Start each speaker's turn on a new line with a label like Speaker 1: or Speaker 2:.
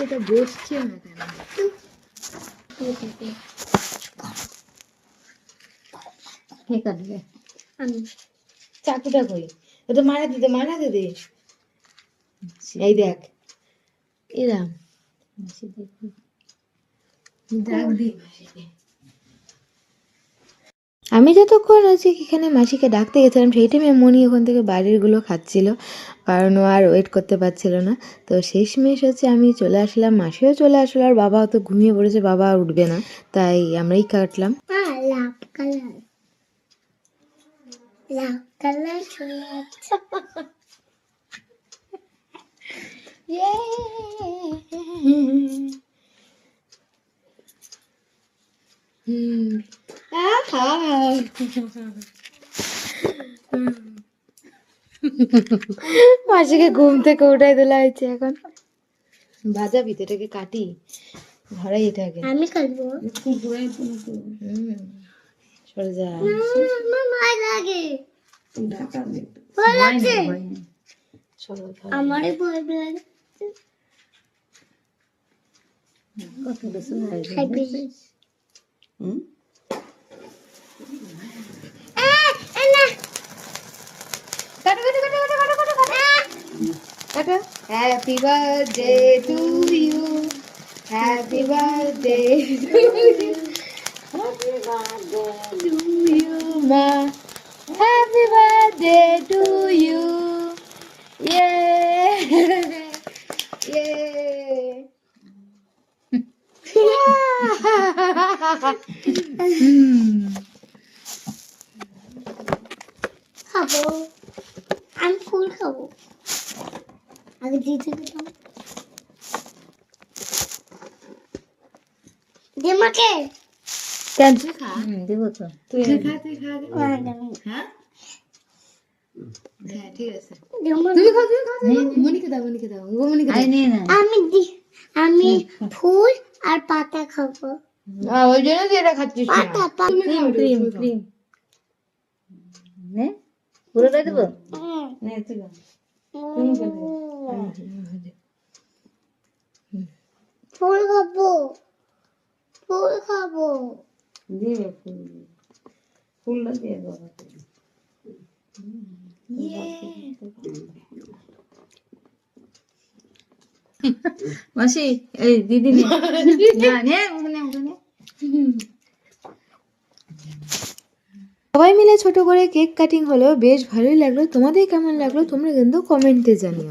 Speaker 1: এটা বসছে না কেন? কে কাটবে?
Speaker 2: আমি
Speaker 1: চাকুটা কই? ওটা মারা দিতে এই দেখ এরাম ডাক দি। আমি যতক্ষণ হচ্ছে এখানে মাসিকে ডাকতে গেছিলাম সেই টাইমে মনি ওখান থেকে বাইরের গুলো খাচ্ছিল, কারণ ও আর ওয়েট করতে পারছিল না। তো শেষমেশ হচ্ছে আমি চলে আসলাম, মাসিও চলে আসলো, আর বাবাও তো ঘুমিয়ে পড়েছে, বাবা আর উঠবে না, তাই আমরাই কাটলাম।
Speaker 2: লাভ কালার চলে যাচ্ছে।
Speaker 1: মাসিকে ঘুম থেকে উঠাই তোলা হয়েছে এখন। ভাজা ভিতরটাকে কাটি, ধরাই এটাকে।
Speaker 2: আমি কাটবো।
Speaker 1: সরে যা।
Speaker 2: আমার ভয় লাগে। আমারই ভয় লাগে।
Speaker 1: কত বেশি Happy birthday to you. Happy birthday to you. Happy birthday to you, ma. Happy birthday to you. Yeah. Yeah.
Speaker 2: খাবো, আমি ফুল খাবো। আগে দিতে গেলাম দে মাকে।
Speaker 1: কেন তুই খা? দেবো তো। তুই খা। হ্যাঁ হ্যাঁ ঠিক আছে। তুমি খাও। মনিকে দাও।
Speaker 2: আমি ফুল আর পাতা খাবো।
Speaker 1: ওই জন্য তুই এটা খাচ্ছিস না।
Speaker 2: ক্রিম
Speaker 1: নে পুরোটাই দেবো। নে তুই খা।
Speaker 2: ফুল খাবো।
Speaker 1: দিয়ে ফুলটা দিয়ে দাও। মাসি এই দিদি নে সবাই মিলে ছোট করে কেক কাটিং হলো, বেশ ভালোই লাগলো। তোমাদের কেমন লাগলো তোমরা কিন্তু কমেন্টে জানিও।